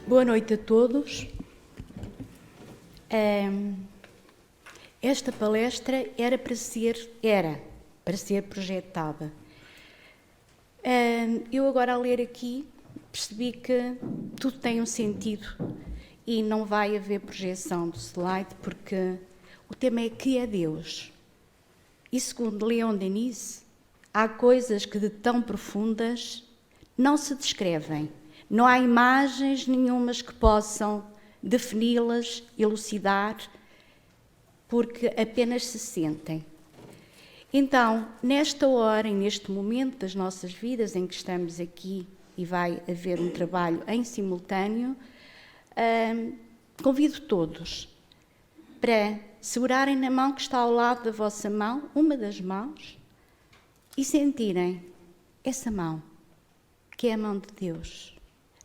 Boa noite a todos. Esta palestra era para ser projetada. Eu agora a ler aqui percebi que tudo tem um sentido e não vai haver projeção do slide porque o tema é que é Deus. E segundo Leon Denis, há coisas que de tão profundas não se descrevem. Não há imagens nenhumas que possam defini-las, elucidar, porque apenas se sentem. Então, nesta hora e neste momento das nossas vidas em que estamos aqui e vai haver um trabalho em simultâneo, convido todos para segurarem na mão que está ao lado da vossa mão, uma das mãos, e sentirem essa mão, que é a mão de Deus.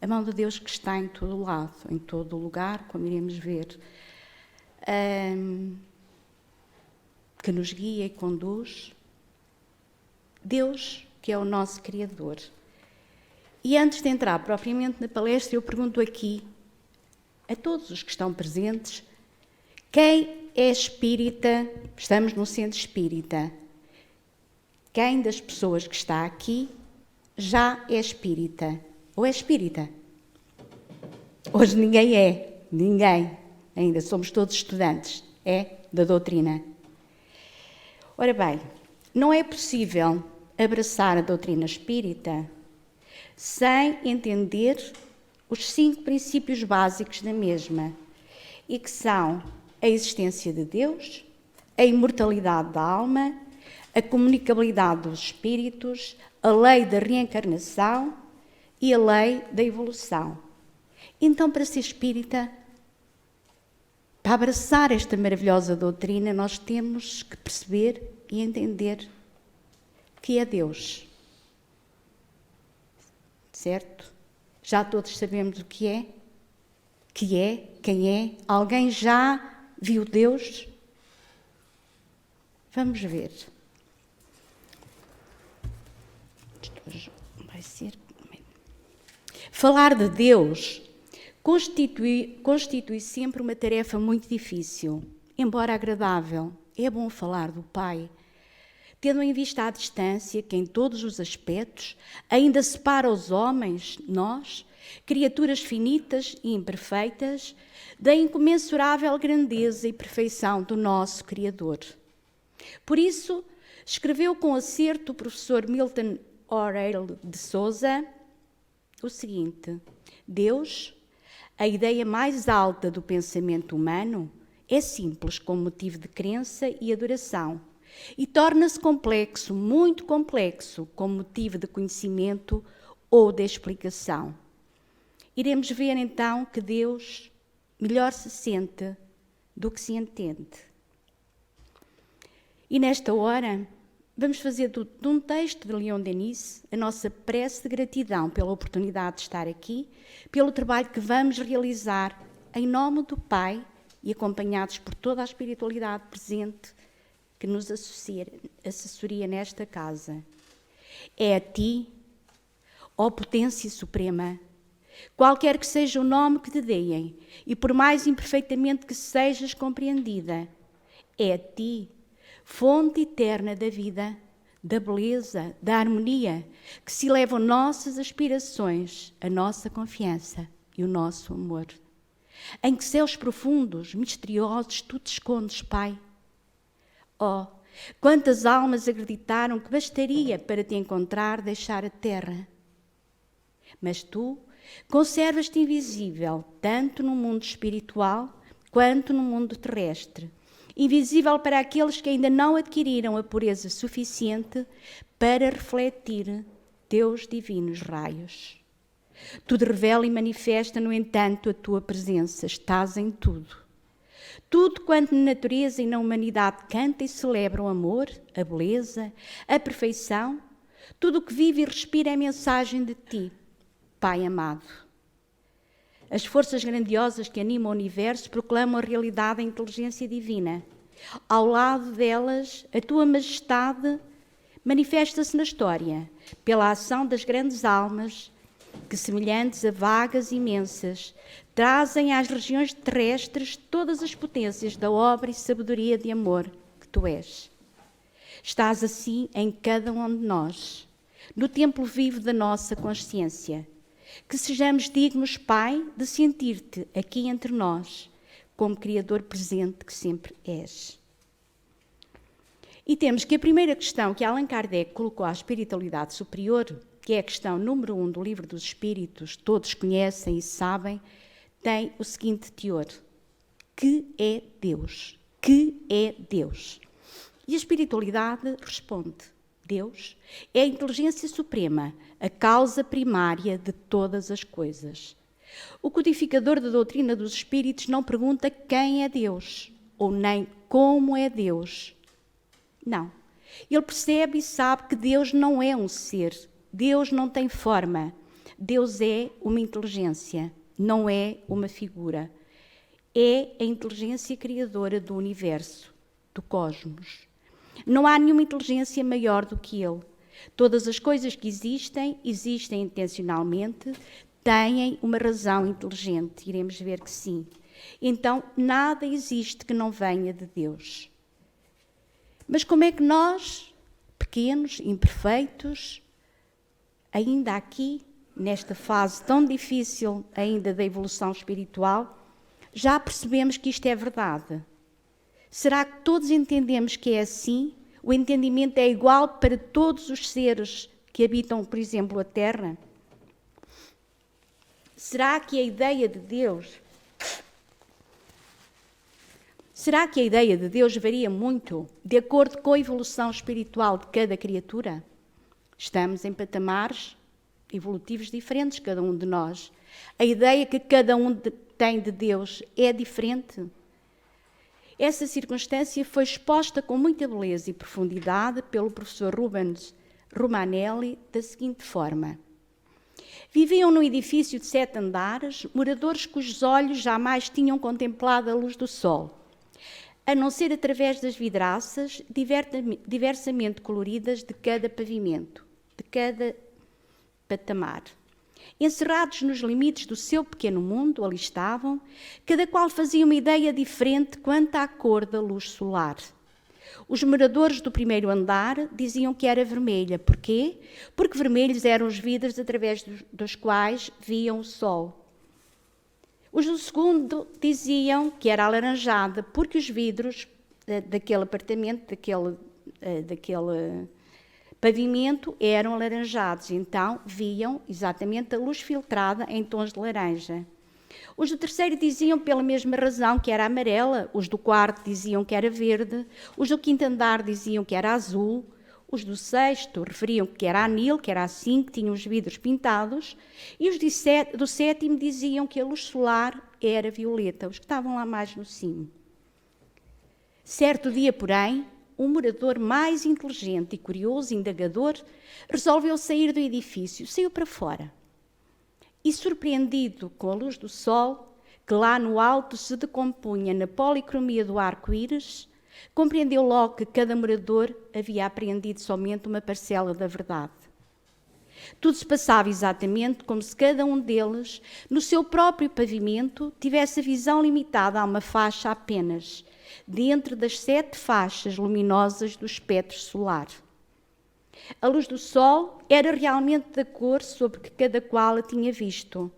A mão de Deus que está em todo o lado, em todo o lugar, como iremos ver, que nos guia e conduz. Deus, que é o nosso Criador. E antes de entrar propriamente na palestra, eu pergunto aqui, a todos os que estão presentes, quem é espírita? Estamos no centro espírita. Quem das pessoas que está aqui já é espírita? Ou é espírita? Hoje ninguém é, ninguém. Ainda somos todos estudantes, da doutrina. Ora bem, não é possível abraçar a doutrina espírita sem entender os 5 princípios básicos da mesma, e que são a existência de Deus, a imortalidade da alma, a comunicabilidade dos espíritos, a lei da reencarnação e a lei da evolução. Então, para ser espírita, para abraçar esta maravilhosa doutrina, nós temos que perceber e entender que é Deus. Certo? Já todos sabemos o que é? Quem é? Alguém já viu Deus? Vamos ver. Vai ser... Falar de Deus constitui sempre uma tarefa muito difícil, embora agradável. É bom falar do Pai, tendo em vista a distância que em todos os aspectos ainda separa os homens, nós, criaturas finitas e imperfeitas, da incomensurável grandeza e perfeição do nosso Criador. Por isso, escreveu com acerto o professor Milton Aurélio de Sousa o seguinte: Deus, a ideia mais alta do pensamento humano, é simples como motivo de crença e adoração, e torna-se complexo, muito complexo, como motivo de conhecimento ou de explicação. Iremos ver então que Deus melhor se sente do que se entende. E nesta hora, vamos fazer de um texto de Leon Denis a nossa prece de gratidão pela oportunidade de estar aqui, pelo trabalho que vamos realizar em nome do Pai e acompanhados por toda a espiritualidade presente que nos assessoria nesta casa. É a Ti, ó Potência Suprema, qualquer que seja o nome que te deem, e por mais imperfeitamente que sejas compreendida, é a Ti, fonte eterna da vida, da beleza, da harmonia, que se elevam nossas aspirações, a nossa confiança e o nosso amor. Em que céus profundos, misteriosos, tu te escondes, Pai. Oh, quantas almas acreditaram que bastaria para te encontrar, deixar a terra. Mas tu conservas-te invisível, tanto no mundo espiritual quanto no mundo terrestre. Invisível para aqueles que ainda não adquiriram a pureza suficiente para refletir teus divinos raios. Tudo revela e manifesta, no entanto, a tua presença. Estás em tudo. Tudo quanto na natureza e na humanidade canta e celebra o amor, a beleza, a perfeição, tudo o que vive e respira é mensagem de ti, Pai amado. As forças grandiosas que animam o universo proclamam a realidade da inteligência divina. Ao lado delas, a tua majestade manifesta-se na história, pela ação das grandes almas que, semelhantes a vagas imensas, trazem às regiões terrestres todas as potências da obra e sabedoria de amor que tu és. Estás assim em cada um de nós, no templo vivo da nossa consciência. Que sejamos dignos, Pai, de sentir-te aqui entre nós, como Criador presente que sempre és. E temos que a primeira questão que Allan Kardec colocou à espiritualidade superior, que é a questão número 1 do Livro dos Espíritos, todos conhecem e sabem, tem o seguinte teor: que é Deus? Que é Deus? E a espiritualidade responde: Deus é a inteligência suprema, a causa primária de todas as coisas. O codificador da doutrina dos Espíritos não pergunta quem é Deus, ou nem como é Deus. Não. Ele percebe e sabe que Deus não é um ser. Deus não tem forma. Deus é uma inteligência, não é uma figura. É a inteligência criadora do universo, do cosmos. Não há nenhuma inteligência maior do que Ele. Todas as coisas que existem, existem intencionalmente, têm uma razão inteligente. Iremos ver que sim. Então, nada existe que não venha de Deus. Mas como é que nós, pequenos, imperfeitos, ainda aqui, nesta fase tão difícil ainda da evolução espiritual, já percebemos que isto é verdade? Será que todos entendemos que é assim? O entendimento é igual para todos os seres que habitam, por exemplo, a Terra? Será que a ideia de Deus... Será que a ideia de Deus varia muito de acordo com a evolução espiritual de cada criatura? Estamos em patamares evolutivos diferentes, cada um de nós. A ideia que cada um tem de Deus é diferente. Essa circunstância foi exposta com muita beleza e profundidade pelo professor Rubens Romanelli da seguinte forma: viviam num edifício de 7 andares moradores cujos olhos jamais tinham contemplado a luz do sol, a não ser através das vidraças diversamente coloridas de cada pavimento, de cada patamar. Encerrados nos limites do seu pequeno mundo, ali estavam, cada qual fazia uma ideia diferente quanto à cor da luz solar. Os moradores do primeiro andar diziam que era vermelha. Porquê? Porque vermelhos eram os vidros através dos quais viam o sol. Os do segundo diziam que era alaranjada, porque os vidros daquele apartamento, daquele pavimento, eram alaranjados. Então, viam exatamente a luz filtrada em tons de laranja. Os do terceiro diziam pela mesma razão que era amarela, os do quarto diziam que era verde, os do quinto andar diziam que era azul, os do sexto referiam que era anil, que era assim, que tinham os vidros pintados, e os do sétimo diziam que a luz solar era violeta, os que estavam lá mais no cimo. Certo dia, porém, um morador mais inteligente e curioso, indagador, resolveu sair do edifício, saiu para fora. E, surpreendido com a luz do sol, que lá no alto se decompunha na policromia do arco-íris, compreendeu logo que cada morador havia apreendido somente uma parcela da verdade. Tudo se passava exatamente como se cada um deles, no seu próprio pavimento, tivesse a visão limitada a uma faixa apenas, dentro das 7 faixas luminosas do espectro solar. A luz do sol era realmente da cor sobre que cada qual a tinha visto,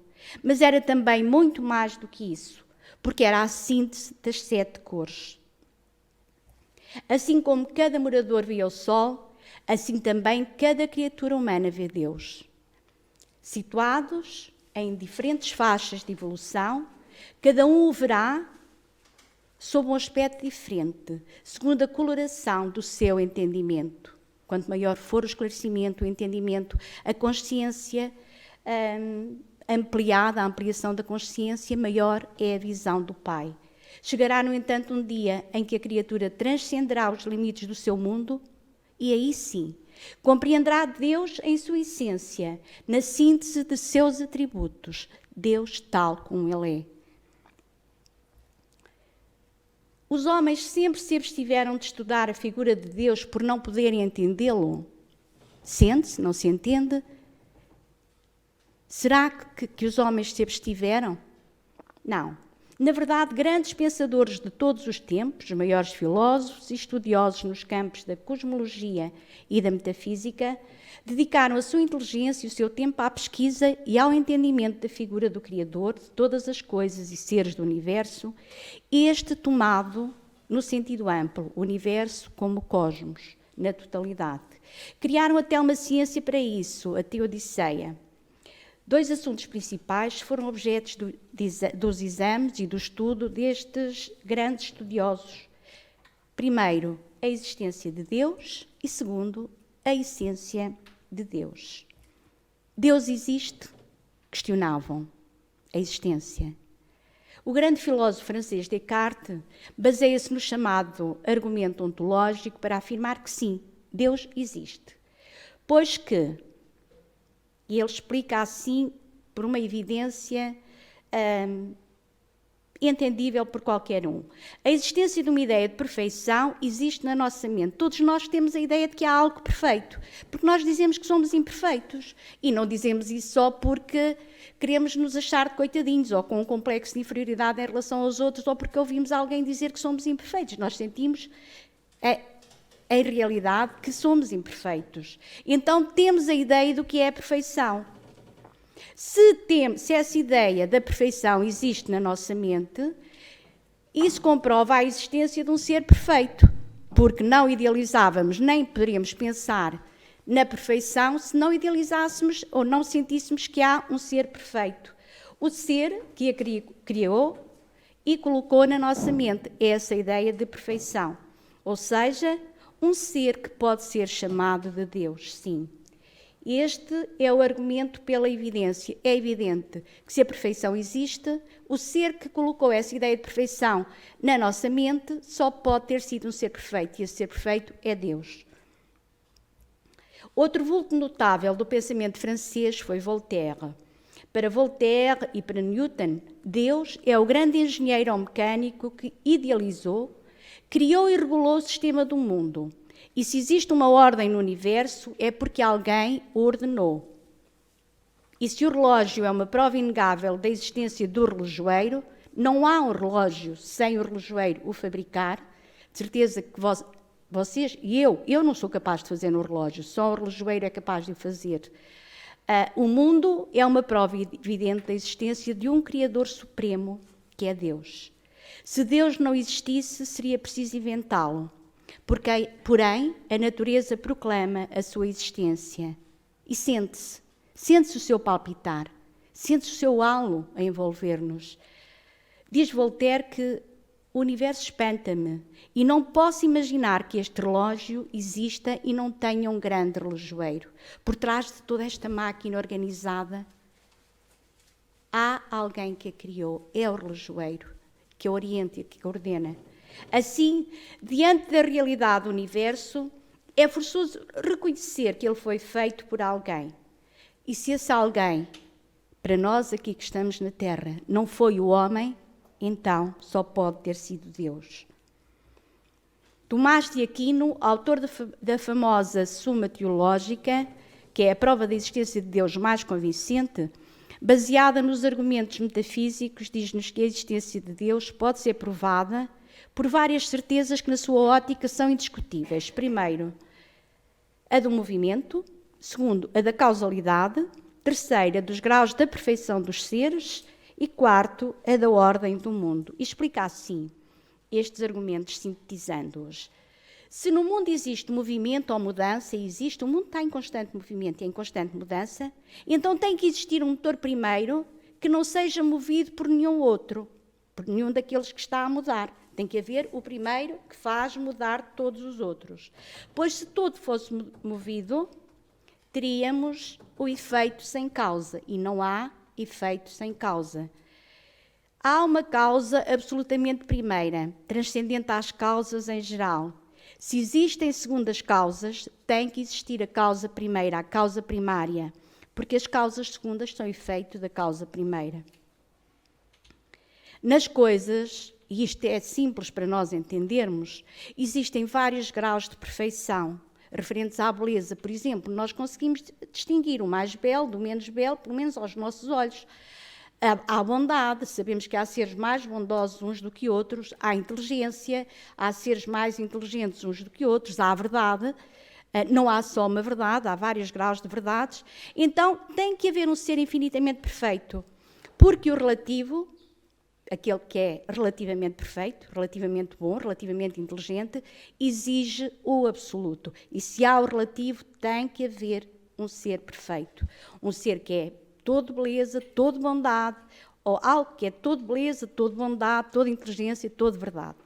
mas era também muito mais do que isso, porque era a síntese das 7 cores. Assim como cada morador via o sol, assim também cada criatura humana vê Deus. Situados em diferentes faixas de evolução, cada um o verá sob um aspecto diferente, segundo a coloração do seu entendimento. Quanto maior for o esclarecimento, o entendimento, a consciência ampliada, a ampliação da consciência, maior é a visão do Pai. Chegará, no entanto, um dia em que a criatura transcenderá os limites do seu mundo e aí sim compreenderá Deus em sua essência, na síntese de seus atributos, Deus tal como Ele é. Os homens sempre se abstiveram de estudar a figura de Deus por não poderem entendê-lo. Sente-se, não se entende? Será que os homens se abstiveram? Não. Na verdade, grandes pensadores de todos os tempos, os maiores filósofos e estudiosos nos campos da cosmologia e da metafísica, dedicaram a sua inteligência e o seu tempo à pesquisa e ao entendimento da figura do Criador de todas as coisas e seres do universo, este tomado no sentido amplo, o universo como cosmos, na totalidade. Criaram até uma ciência para isso, a Teodiceia. 2 assuntos principais foram objetos dos exames e do estudo destes grandes estudiosos. Primeiro, a existência de Deus e, segundo, a essência de Deus. Deus existe? Questionavam a existência. O grande filósofo francês Descartes baseia-se no chamado argumento ontológico para afirmar que sim, Deus existe. Pois que, e ele explica assim por uma evidência entendível por qualquer um. A existência de uma ideia de perfeição existe na nossa mente. Todos nós temos a ideia de que há algo perfeito, porque nós dizemos que somos imperfeitos. E não dizemos isso só porque queremos nos achar de coitadinhos ou com um complexo de inferioridade em relação aos outros ou porque ouvimos alguém dizer que somos imperfeitos. Nós sentimos, em realidade, que somos imperfeitos. Então temos a ideia do que é a perfeição. Se essa ideia da perfeição existe na nossa mente, isso comprova a existência de um ser perfeito, porque não idealizávamos nem poderíamos pensar na perfeição se não idealizássemos ou não sentíssemos que há um ser perfeito. O ser que a criou e colocou na nossa mente essa ideia de perfeição, ou seja, um ser que pode ser chamado de Deus, sim. Este é o argumento pela evidência. É evidente que se a perfeição existe, o ser que colocou essa ideia de perfeição na nossa mente só pode ter sido um ser perfeito, e esse ser perfeito é Deus. Outro vulto notável do pensamento francês foi Voltaire. Para Voltaire e para Newton, Deus é o grande engenheiro ou mecânico que idealizou, criou e regulou o sistema do mundo. E se existe uma ordem no universo, é porque alguém o ordenou. E se o relógio é uma prova inegável da existência do relojoeiro, não há um relógio sem o relojoeiro o fabricar. De certeza que vocês e eu não sou capaz de fazer no relógio, só o relojoeiro é capaz de o fazer. O mundo é uma prova evidente da existência de um Criador Supremo, que é Deus. Se Deus não existisse, seria preciso inventá-lo. Porém, a natureza proclama a sua existência. E sente-se o seu palpitar, sente-se o seu halo a envolver-nos. Diz Voltaire que o universo espanta-me e não posso imaginar que este relógio exista e não tenha um grande relojoeiro. Por trás de toda esta máquina organizada, há alguém que a criou, é o relojoeiro, que a orienta e que a ordena. Assim, diante da realidade do universo, é forçoso reconhecer que ele foi feito por alguém. E se esse alguém, para nós aqui que estamos na Terra, não foi o homem, então só pode ter sido Deus. Tomás de Aquino, autor da famosa Suma Teológica, que é a prova da existência de Deus mais convincente, baseada nos argumentos metafísicos, diz-nos que a existência de Deus pode ser provada por várias certezas que, na sua ótica, são indiscutíveis. Primeiro, a do movimento. Segundo, a da causalidade. Terceiro, a dos graus da perfeição dos seres. E quarto, a da ordem do mundo. E explica assim estes argumentos, sintetizando-os. Se no mundo existe movimento ou mudança, e existe, o mundo está em constante movimento e em constante mudança, então tem que existir um motor primeiro que não seja movido por nenhum outro, por nenhum daqueles que está a mudar. Tem que haver o primeiro que faz mudar todos os outros. Pois se todo fosse movido, teríamos o efeito sem causa. E não há efeito sem causa. Há uma causa absolutamente primeira, transcendente às causas em geral. Se existem segundas causas, tem que existir a causa primeira, a causa primária, porque as causas segundas são efeito da causa primeira. Nas coisas, e isto é simples para nós entendermos, existem vários graus de perfeição. referentes à beleza, por exemplo, nós conseguimos distinguir o mais belo do menos belo, pelo menos aos nossos olhos. Há bondade, sabemos que há seres mais bondosos uns do que outros, há inteligência, há seres mais inteligentes uns do que outros, há verdade, não há só uma verdade, há vários graus de verdades. Então tem que haver um ser infinitamente perfeito, porque o relativo, aquele que é relativamente perfeito, relativamente bom, relativamente inteligente, exige o absoluto. E se há o relativo, tem que haver um ser perfeito, um ser que é todo beleza, todo bondade, ou algo que é todo beleza, todo bondade, toda inteligência, toda verdade.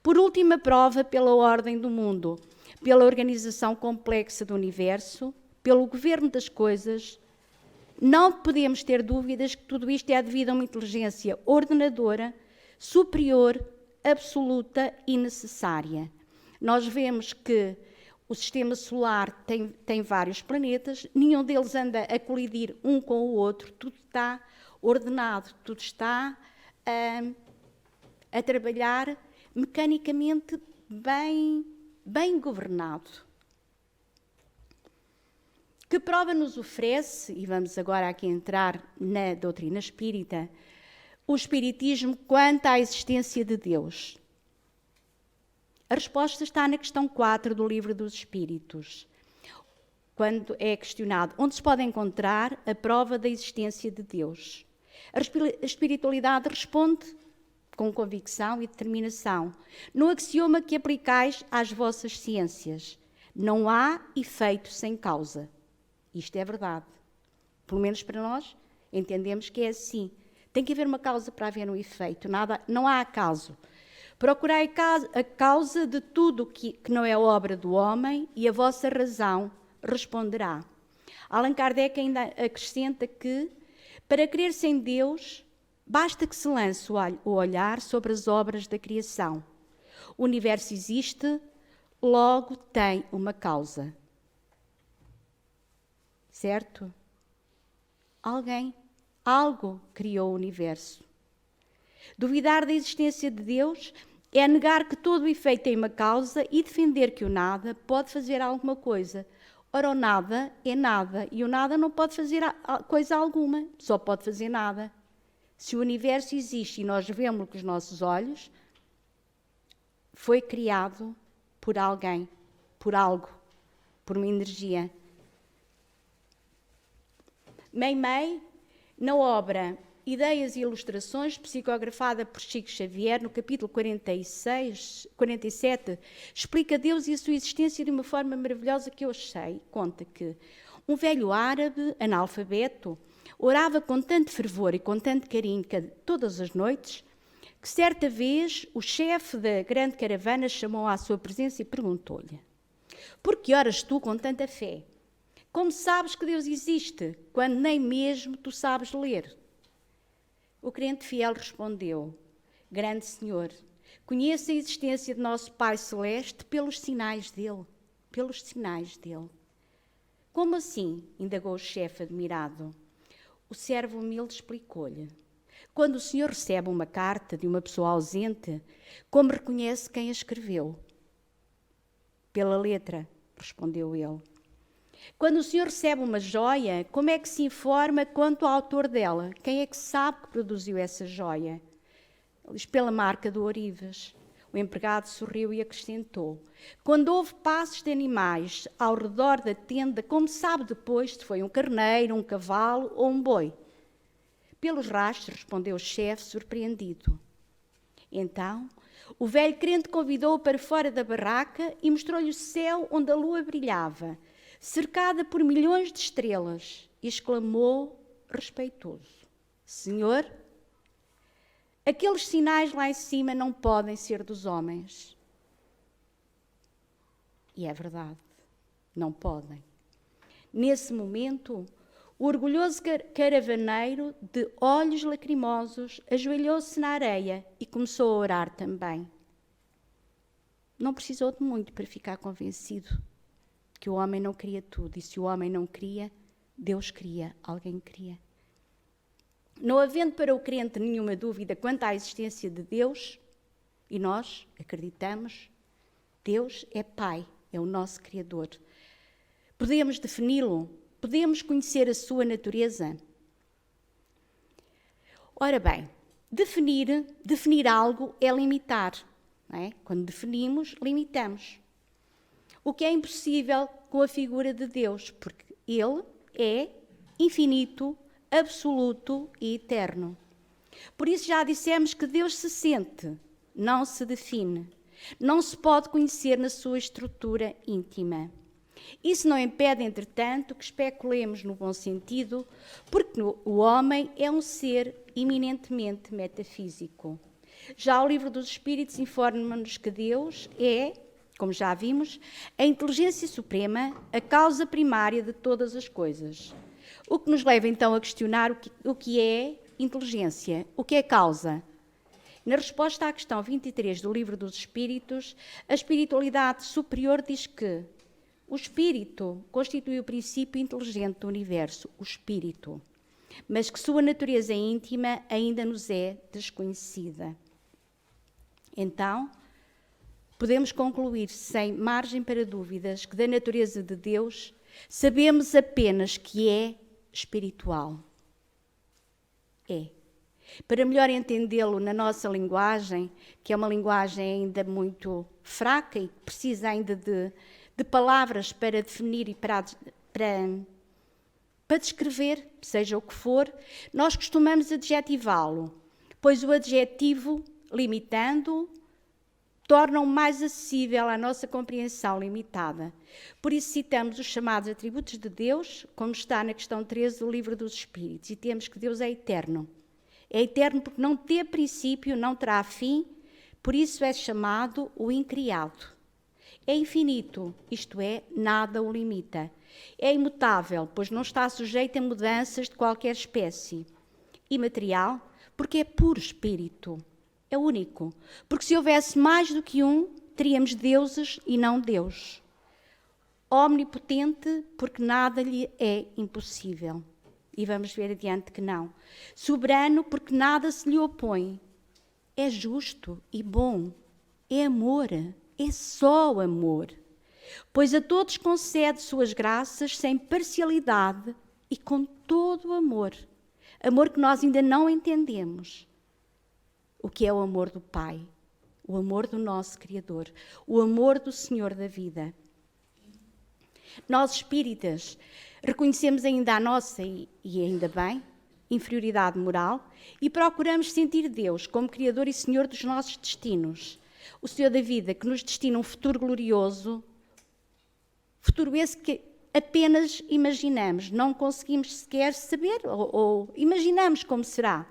Por último, a prova pela ordem do mundo, pela organização complexa do universo, pelo governo das coisas, não podemos ter dúvidas que tudo isto é devido a uma inteligência ordenadora, superior, absoluta e necessária. Nós vemos que o sistema solar tem vários planetas, nenhum deles anda a colidir um com o outro, tudo está ordenado, tudo está a trabalhar mecanicamente bem governado. Que prova nos oferece, e vamos agora aqui entrar na doutrina espírita, o espiritismo quanto à existência de Deus? A resposta está na questão 4 do Livro dos Espíritos, quando é questionado onde se pode encontrar a prova da existência de Deus. A espiritualidade responde com convicção e determinação, no axioma que aplicais às vossas ciências: não há efeito sem causa. Isto é verdade. Pelo menos para nós, entendemos que é assim. Tem que haver uma causa para haver um efeito, não há acaso. Procurai a causa de tudo que não é obra do homem e a vossa razão responderá. Allan Kardec ainda acrescenta que, para crer-se em Deus, basta que se lance o olhar sobre as obras da criação. O universo existe, logo tem uma causa. Certo? Algo criou o universo. Duvidar da existência de Deus é negar que todo o efeito tem uma causa e defender que o nada pode fazer alguma coisa. Ora, o nada é nada e o nada não pode fazer coisa alguma, só pode fazer nada. Se o universo existe e nós vemos com os nossos olhos, foi criado por alguém, por algo, por uma energia. Meimei, na obra Ideias e Ilustrações, psicografada por Chico Xavier, no capítulo 47, explica Deus e a sua existência de uma forma maravilhosa que eu achei. Conta que um velho árabe, analfabeto, orava com tanto fervor e com tanto carinho todas as noites, que certa vez o chefe da grande caravana chamou à sua presença e perguntou-lhe: por que oras tu com tanta fé? Como sabes que Deus existe, quando nem mesmo tu sabes ler? O crente fiel respondeu: grande Senhor, conheço a existência de nosso Pai Celeste pelos sinais dele. Pelos sinais dele. Como assim? Indagou o chefe admirado. O servo humilde explicou-lhe: quando o Senhor recebe uma carta de uma pessoa ausente, como reconhece quem a escreveu? Pela letra, respondeu ele. Quando o Senhor recebe uma joia, como é que se informa quanto ao autor dela? Quem é que sabe que produziu essa joia? Ele diz: pela marca do ourives. O empregado sorriu e acrescentou: quando houve passos de animais ao redor da tenda, como sabe depois se foi um carneiro, um cavalo ou um boi? Pelos rastros, respondeu o chefe, surpreendido. Então, o velho crente convidou-o para fora da barraca e mostrou-lhe o céu onde a lua brilhava, cercada por milhões de estrelas, e exclamou respeitoso: Senhor, aqueles sinais lá em cima não podem ser dos homens. E é verdade, não podem. Nesse momento, o orgulhoso caravaneiro, de olhos lacrimosos, ajoelhou-se na areia e começou a orar também. Não precisou de muito para ficar convencido que o homem não cria tudo. E se o homem não cria, Deus cria, alguém cria. Não havendo para o crente nenhuma dúvida quanto à existência de Deus, e nós acreditamos, Deus é Pai, é o nosso Criador. Podemos defini-lo? Podemos conhecer a sua natureza? Ora bem, definir algo é limitar. Não é? Quando definimos, limitamos. O que é impossível com a figura de Deus, porque Ele é infinito, absoluto e eterno. Por isso já dissemos que Deus se sente, não se define. Não se pode conhecer na sua estrutura íntima. Isso não impede, entretanto, que especulemos no bom sentido, porque o homem é um ser eminentemente metafísico. Já o Livro dos Espíritos informa-nos que Deus é, como já vimos, a inteligência suprema, a causa primária de todas as coisas. O que nos leva então a questionar o que é inteligência, o que é causa. Na resposta à questão 23 do Livro dos Espíritos, a espiritualidade superior diz que o espírito constitui o princípio inteligente do universo, o espírito, mas que sua natureza íntima ainda nos é desconhecida. Então, podemos concluir, sem margem para dúvidas, que da natureza de Deus sabemos apenas que é espiritual. É. Para melhor entendê-lo na nossa linguagem, que é uma linguagem ainda muito fraca e que precisa ainda de palavras para definir e para descrever, seja o que for, nós costumamos adjetivá-lo, pois o adjetivo, limitando-o, torna-o mais acessível à nossa compreensão limitada. Por isso citamos os chamados atributos de Deus, como está na questão 13 do Livro dos Espíritos, e temos que Deus é eterno. É eterno porque não tem princípio, não terá fim, por isso é chamado o incriado. É infinito, isto é, nada o limita. É imutável, pois não está sujeito a mudanças de qualquer espécie. Imaterial, porque é puro espírito. É único, porque se houvesse mais do que um, teríamos deuses e não Deus. Omnipotente, porque nada lhe é impossível. E vamos ver adiante que não. Soberano, porque nada se lhe opõe. É justo e bom. É amor. É só amor. Pois a todos concede suas graças sem parcialidade e com todo o amor. Amor que nós ainda não entendemos. O que é o amor do Pai, o amor do nosso Criador, o amor do Senhor da vida. Nós espíritas reconhecemos ainda a nossa, e ainda bem, inferioridade moral e procuramos sentir Deus como Criador e Senhor dos nossos destinos. O Senhor da vida que nos destina um futuro glorioso, futuro esse que apenas imaginamos, não conseguimos sequer saber ou imaginamos como será.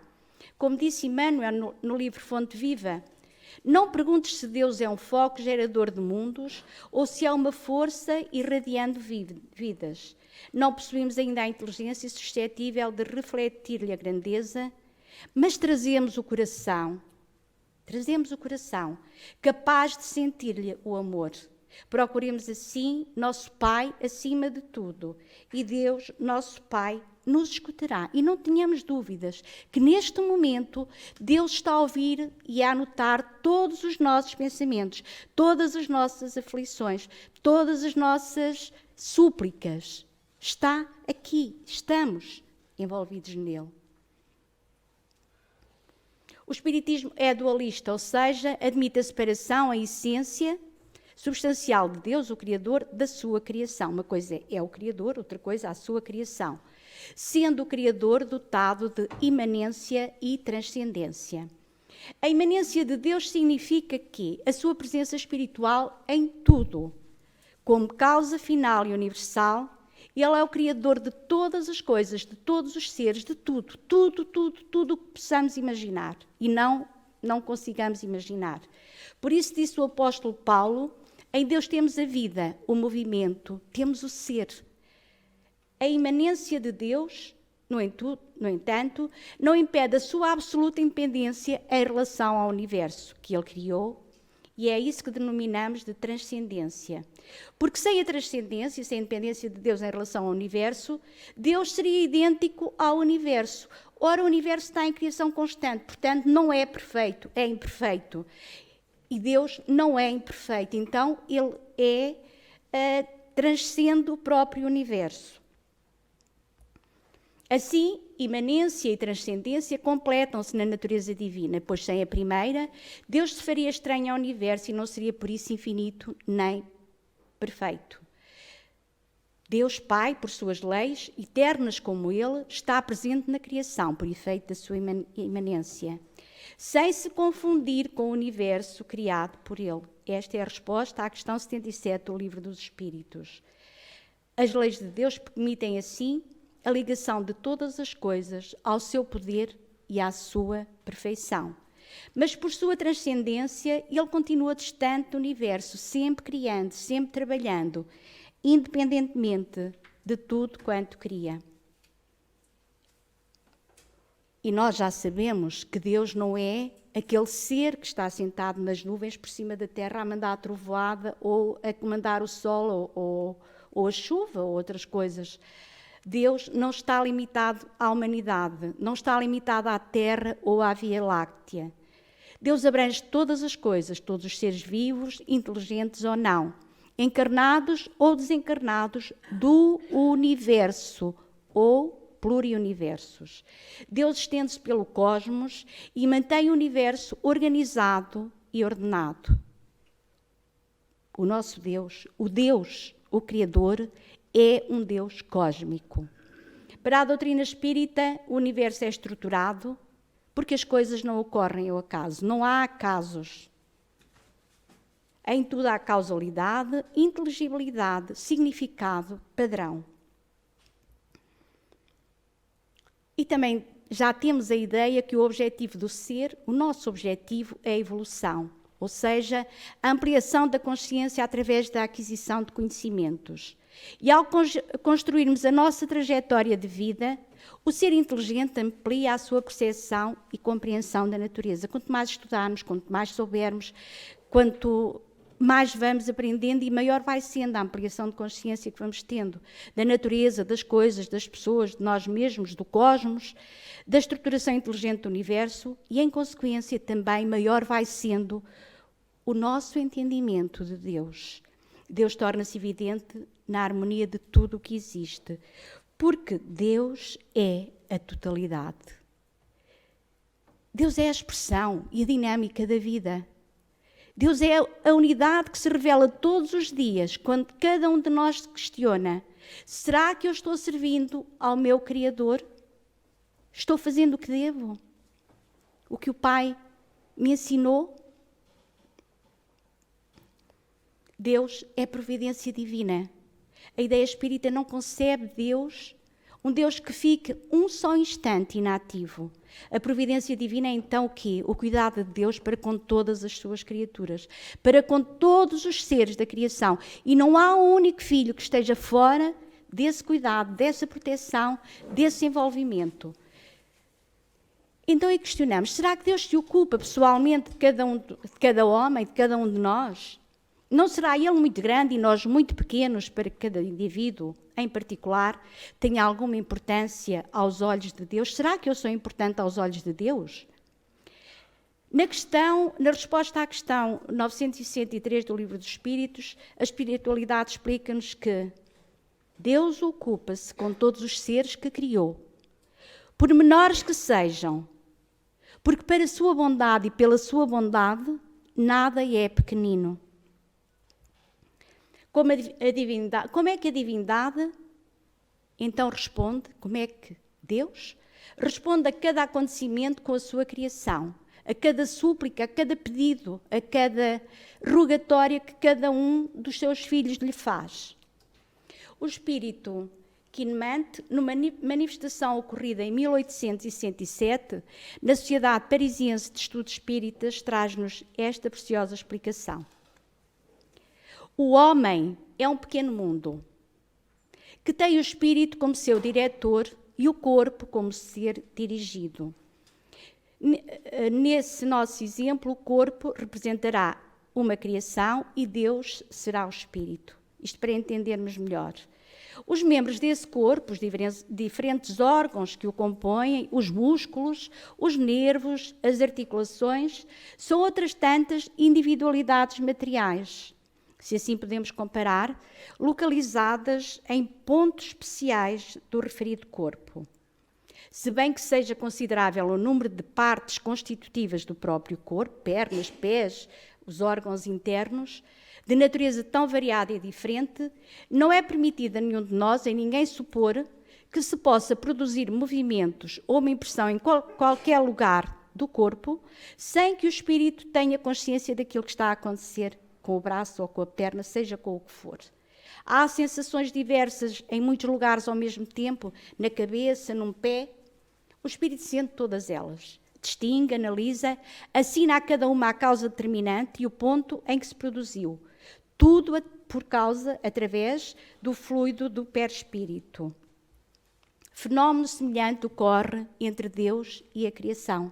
Como disse Emmanuel no livro Fonte Viva, não perguntes se Deus é um foco gerador de mundos ou se é uma força irradiando vidas. Não possuímos ainda a inteligência suscetível de refletir-lhe a grandeza, mas trazemos o coração capaz de sentir-lhe o amor. Procuremos assim nosso Pai acima de tudo e Deus, nosso Pai, nos escutará. E não tenhamos dúvidas que neste momento Deus está a ouvir e a anotar todos os nossos pensamentos, todas as nossas aflições, todas as nossas súplicas. Está aqui, estamos envolvidos nele. O Espiritismo é dualista, ou seja, admite a separação, a essência substancial de Deus, o Criador, da sua criação. Uma coisa é o Criador, outra coisa a sua criação. Sendo o Criador dotado de imanência e transcendência. A imanência de Deus significa que a sua presença espiritual em tudo, como causa final e universal, Ele é o Criador de todas as coisas, de todos os seres, de tudo o que possamos imaginar e não consigamos imaginar. Por isso disse o apóstolo Paulo, em Deus temos a vida, o movimento, temos o ser. A imanência de Deus, no entanto, não impede a sua absoluta independência em relação ao universo que Ele criou, e é isso que denominamos de transcendência. Porque sem a transcendência, sem a independência de Deus em relação ao universo, Deus seria idêntico ao universo. Ora, o universo está em criação constante, portanto, não é perfeito, é imperfeito. E Deus não é imperfeito, então Ele é transcende o próprio universo. Assim, imanência e transcendência completam-se na natureza divina, pois sem a primeira, Deus se faria estranho ao universo e não seria por isso infinito nem perfeito. Deus Pai, por suas leis, eternas como Ele, está presente na criação, por efeito da sua imanência, sem se confundir com o universo criado por Ele. Esta é a resposta à questão 77 do Livro dos Espíritos. As leis de Deus permitem, assim, a ligação de todas as coisas ao seu poder e à sua perfeição. Mas por sua transcendência, Ele continua distante do universo, sempre criando, sempre trabalhando, independentemente de tudo quanto cria. E nós já sabemos que Deus não é aquele ser que está sentado nas nuvens por cima da terra a mandar a trovoada ou a comandar o sol ou a chuva ou outras coisas. Deus não está limitado à humanidade, não está limitado à terra ou à Via Láctea. Deus abrange todas as coisas, todos os seres vivos, inteligentes ou não, encarnados ou desencarnados do universo ou pluriuniversos. Deus estende-se pelo cosmos e mantém o universo organizado e ordenado. O nosso Deus, o Criador, é um Deus cósmico. Para a doutrina espírita, o universo é estruturado porque as coisas não ocorrem ao acaso. Não há acasos. Em tudo há causalidade, inteligibilidade, significado, padrão. E também já temos a ideia que o objetivo do ser, o nosso objetivo, é a evolução, ou seja, a ampliação da consciência através da aquisição de conhecimentos. E ao construirmos a nossa trajetória de vida, o ser inteligente amplia a sua percepção e compreensão da natureza. Quanto mais estudarmos, quanto mais soubermos, quanto mais vamos aprendendo e maior vai sendo a ampliação de consciência que vamos tendo da natureza, das coisas, das pessoas, de nós mesmos, do cosmos, da estruturação inteligente do universo e, em consequência, também maior vai sendo o nosso entendimento de Deus. Deus torna-se evidente na harmonia de tudo o que existe, porque Deus é a totalidade. Deus é a expressão e a dinâmica da vida. Deus é a unidade que se revela todos os dias, quando cada um de nós se questiona: será que eu estou servindo ao meu Criador? Estou fazendo o que devo? O que o Pai me ensinou? Deus é providência divina. A ideia espírita não concebe Deus, um Deus que fique um só instante inativo. A providência divina é então o quê? O cuidado de Deus para com todas as suas criaturas, para com todos os seres da criação. E não há um único filho que esteja fora desse cuidado, dessa proteção, desse envolvimento. Então aí questionamos, será que Deus se ocupa pessoalmente de cada homem, de cada um de nós? Não será Ele muito grande e nós muito pequenos para que cada indivíduo, em particular, tenha alguma importância aos olhos de Deus? Será que eu sou importante aos olhos de Deus? Na resposta à questão 963 do Livro dos Espíritos, a espiritualidade explica-nos que Deus ocupa-se com todos os seres que criou, por menores que sejam, porque para a sua bondade e pela sua bondade, nada é pequenino. Como é que a divindade então responde? Como é que Deus responde a cada acontecimento com a sua criação, a cada súplica, a cada pedido, a cada rogatória que cada um dos seus filhos lhe faz? O espírito Kinmant, numa manifestação ocorrida em 1867, na Sociedade Parisiense de Estudos Espíritas, traz-nos esta preciosa explicação. O homem é um pequeno mundo que tem o espírito como seu diretor e o corpo como ser dirigido. Nesse nosso exemplo, o corpo representará uma criação e Deus será o espírito. Isto para entendermos melhor. Os membros desse corpo, os diferentes órgãos que o compõem, os músculos, os nervos, as articulações, são outras tantas individualidades materiais. se assim podemos comparar, localizadas em pontos especiais do referido corpo. Se bem que seja considerável o número de partes constitutivas do próprio corpo, pernas, pés, os órgãos internos, de natureza tão variada e diferente, não é permitido a nenhum de nós, em ninguém, supor que se possa produzir movimentos ou uma impressão em qualquer lugar do corpo sem que o espírito tenha consciência daquilo que está a acontecer com o braço ou com a perna, seja com o que for. Há sensações diversas em muitos lugares ao mesmo tempo, na cabeça, num pé. O espírito sente todas elas, distingue, analisa, assina a cada uma a causa determinante e o ponto em que se produziu. Tudo por causa, através do fluido do perispírito. Fenómeno semelhante ocorre entre Deus e a criação.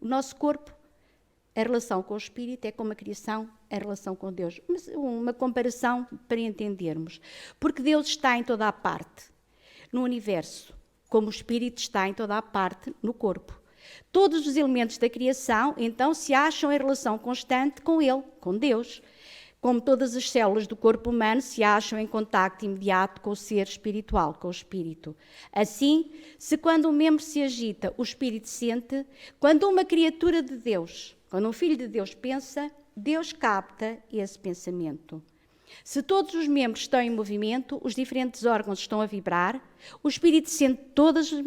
O nosso corpo, a relação com o espírito é como a criação, a relação com Deus. Mas uma comparação para entendermos. Porque Deus está em toda a parte, no universo, como o espírito está em toda a parte, no corpo. Todos os elementos da criação, então, se acham em relação constante com Ele, com Deus. Como todas as células do corpo humano se acham em contacto imediato com o ser espiritual, com o espírito. Assim, se quando um membro se agita, o espírito sente, quando uma criatura de Deus, quando um filho de Deus pensa, Deus capta esse pensamento. Se todos os membros estão em movimento, os diferentes órgãos estão a vibrar, o espírito sente todas as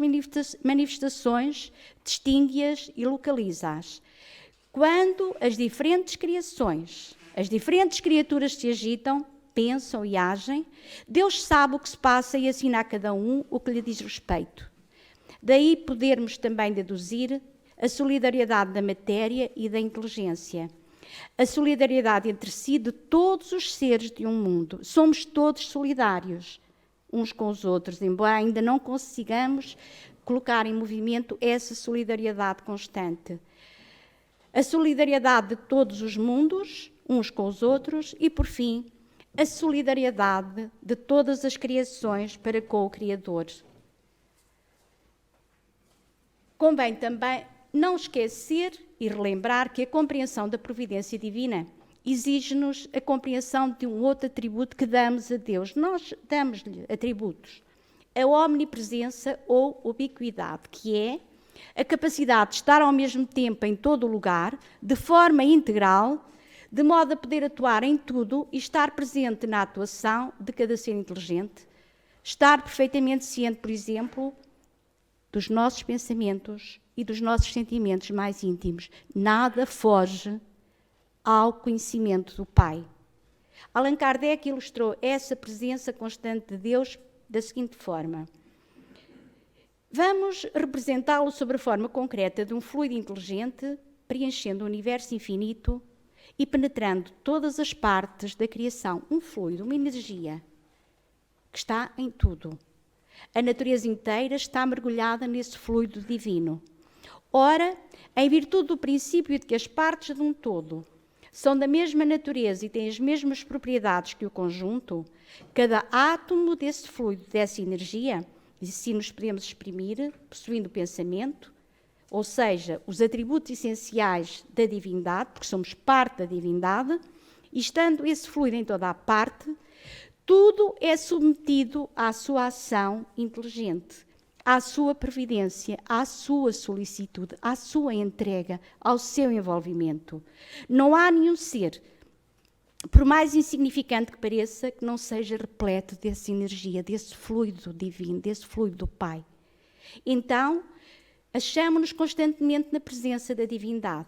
manifestações, distingue-as e localiza-as. Quando as diferentes criações, as diferentes criaturas se agitam, pensam e agem, Deus sabe o que se passa e assina a cada um o que lhe diz respeito. Daí podermos também deduzir a solidariedade da matéria e da inteligência. A solidariedade entre si de todos os seres de um mundo. Somos todos solidários uns com os outros, embora ainda não consigamos colocar em movimento essa solidariedade constante. A solidariedade de todos os mundos, uns com os outros, e, por fim, a solidariedade de todas as criações para com o Criador. Convém também não esquecer e relembrar que a compreensão da providência divina exige-nos a compreensão de um outro atributo que damos a Deus. Nós damos-lhe atributos. A omnipresença ou ubiquidade, que é a capacidade de estar ao mesmo tempo em todo o lugar, de forma integral, de modo a poder atuar em tudo e estar presente na atuação de cada ser inteligente, estar perfeitamente ciente, por exemplo, dos nossos pensamentos e dos nossos sentimentos mais íntimos. Nada foge ao conhecimento do Pai. Allan Kardec ilustrou essa presença constante de Deus da seguinte forma. Vamos representá-lo sob a forma concreta de um fluido inteligente, preenchendo o universo infinito e penetrando todas as partes da criação. Um fluido, uma energia que está em tudo. A natureza inteira está mergulhada nesse fluido divino. Ora, em virtude do princípio de que as partes de um todo são da mesma natureza e têm as mesmas propriedades que o conjunto, cada átomo desse fluido, dessa energia, e assim nos podemos exprimir, possuindo o pensamento, ou seja, os atributos essenciais da divindade, porque somos parte da divindade, e estando esse fluido em toda a parte, tudo é submetido à sua ação inteligente, à sua previdência, à sua solicitude, à sua entrega, ao seu envolvimento. Não há nenhum ser, por mais insignificante que pareça, que não seja repleto dessa energia, desse fluido divino, desse fluido do Pai. Então, achamos-nos constantemente na presença da divindade.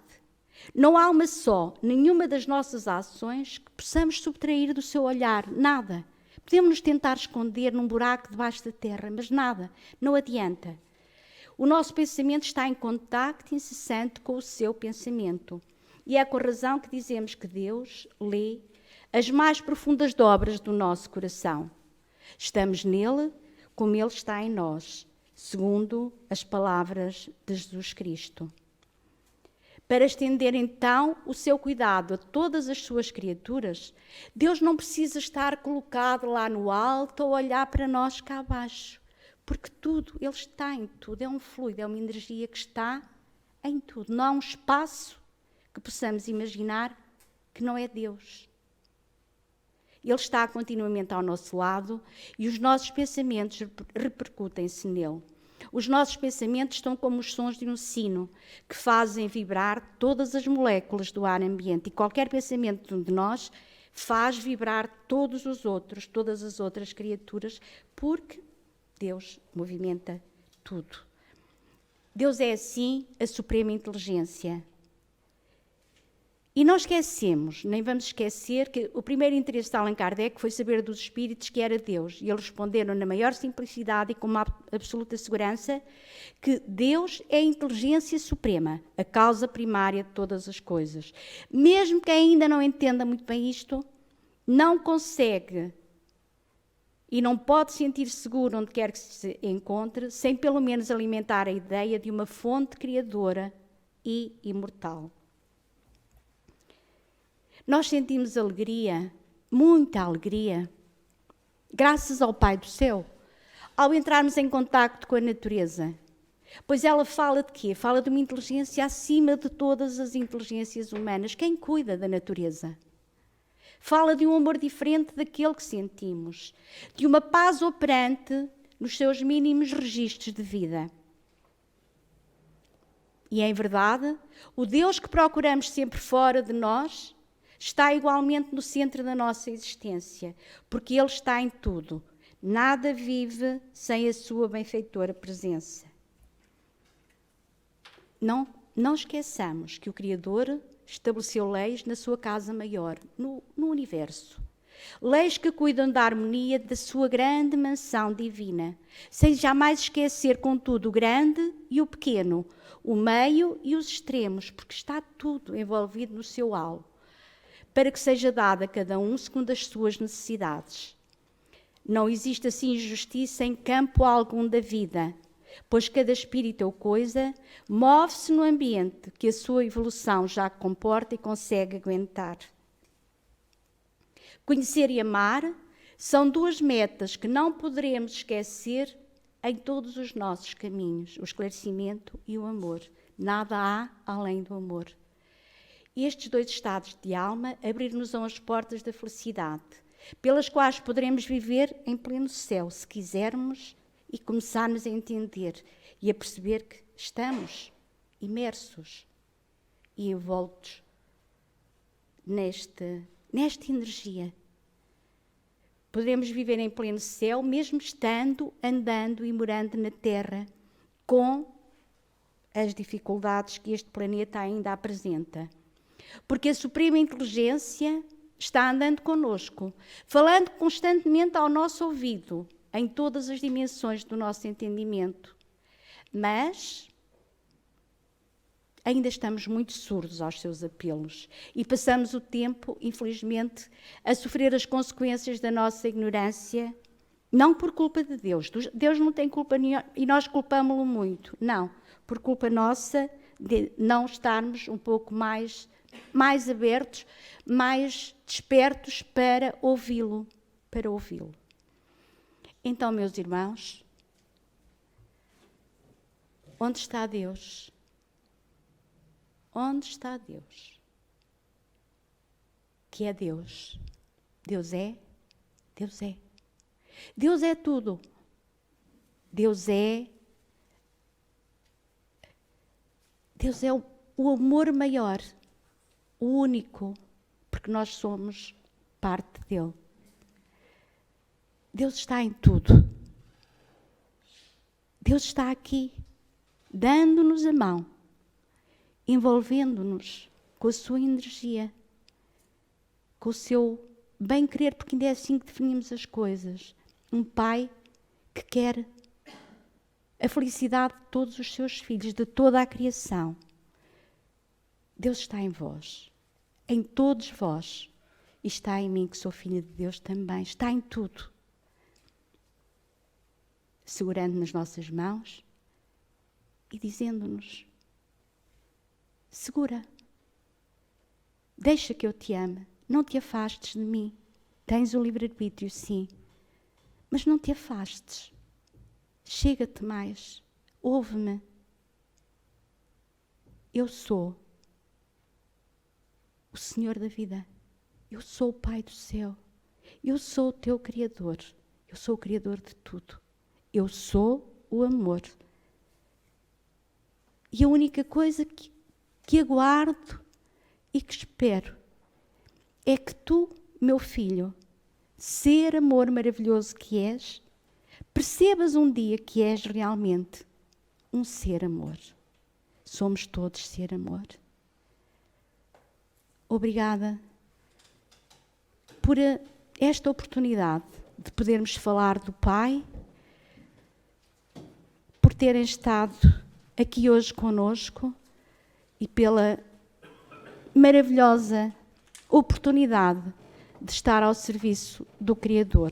Não há uma só, nenhuma das nossas ações que possamos subtrair do seu olhar, nada. Podemos nos tentar esconder num buraco debaixo da terra, mas nada, não adianta. O nosso pensamento está em contacto incessante com o seu pensamento. E é com razão que dizemos que Deus lê as mais profundas dobras do nosso coração. Estamos nele como ele está em nós, segundo as palavras de Jesus Cristo. Para estender então o seu cuidado a todas as suas criaturas, Deus não precisa estar colocado lá no alto ou olhar para nós cá abaixo, porque tudo, ele está em tudo, é um fluido, é uma energia que está em tudo. Não há um espaço que possamos imaginar que não é Deus. Ele está continuamente ao nosso lado e os nossos pensamentos repercutem-se nele. Os nossos pensamentos estão como os sons de um sino, que fazem vibrar todas as moléculas do ar ambiente. E qualquer pensamento de nós faz vibrar todos os outros, todas as outras criaturas, porque Deus movimenta tudo. Deus é, assim, a suprema inteligência. E não esquecemos, nem vamos esquecer, que o primeiro interesse de Allan Kardec foi saber dos espíritos que era Deus. E eles responderam na maior simplicidade e com uma absoluta segurança que Deus é a inteligência suprema, a causa primária de todas as coisas. Mesmo quem ainda não entenda muito bem isto, não consegue e não pode sentir-se seguro onde quer que se encontre, sem pelo menos alimentar a ideia de uma fonte criadora e imortal. Nós sentimos alegria, muita alegria, graças ao Pai do Céu, ao entrarmos em contacto com a natureza. Pois ela fala de quê? Fala de uma inteligência acima de todas as inteligências humanas. Quem cuida da natureza? Fala de um amor diferente daquele que sentimos, de uma paz operante nos seus mínimos registros de vida. E, em verdade, o Deus que procuramos sempre fora de nós está igualmente no centro da nossa existência, porque Ele está em tudo. Nada vive sem a sua benfeitora presença. Não esqueçamos que o Criador estabeleceu leis na sua casa maior, no universo. Leis que cuidam da harmonia da sua grande mansão divina, sem jamais esquecer, contudo, o grande e o pequeno, o meio e os extremos, porque está tudo envolvido no seu halo, para que seja dado a cada um segundo as suas necessidades. Não existe assim injustiça em campo algum da vida, pois cada espírito ou coisa move-se no ambiente que a sua evolução já comporta e consegue aguentar. Conhecer e amar são duas metas que não poderemos esquecer em todos os nossos caminhos, o esclarecimento e o amor. Nada há além do amor. Estes dois estados de alma abrir-nos-ão as portas da felicidade, pelas quais poderemos viver em pleno céu, se quisermos, e começarmos a entender e a perceber que estamos imersos e envoltos nesta energia. Poderemos viver em pleno céu, mesmo estando, andando e morando na Terra, com as dificuldades que este planeta ainda apresenta. Porque a suprema inteligência está andando connosco, falando constantemente ao nosso ouvido, em todas as dimensões do nosso entendimento. Mas ainda estamos muito surdos aos seus apelos e passamos o tempo, infelizmente, a sofrer as consequências da nossa ignorância, não por culpa de Deus. Deus não tem culpa nenhuma e nós culpámo-lo muito. Não, por culpa nossa de não estarmos um pouco mais abertos, mais despertos para ouvi-lo. Então, meus irmãos, onde está Deus? Onde está Deus? Que é Deus? Deus é? Deus é. Deus é tudo. Deus é o amor maior, o único, porque nós somos parte dele. Deus está em tudo. Deus está aqui, dando-nos a mão, envolvendo-nos com a sua energia, com o seu bem-querer, porque ainda é assim que definimos as coisas. Um pai que quer a felicidade de todos os seus filhos, de toda a criação. Deus está em vós, em todos vós, e está em mim, que sou filha de Deus também. Está em tudo. Segurando nas nossas mãos e dizendo-nos: segura, deixa que eu te ame, não te afastes de mim. Tens o livre-arbítrio, sim, mas não te afastes. Chega-te mais, ouve-me. Eu sou o Senhor da vida. Eu sou o Pai do céu. Eu sou o teu Criador. Eu sou o Criador de tudo. Eu sou o amor. E a única coisa que aguardo e que espero é que tu, meu filho, ser amor maravilhoso que és, percebas um dia que és realmente um ser amor. Somos todos ser amor. Obrigada por esta oportunidade de podermos falar do Pai, por terem estado aqui hoje conosco e pela maravilhosa oportunidade de estar ao serviço do Criador.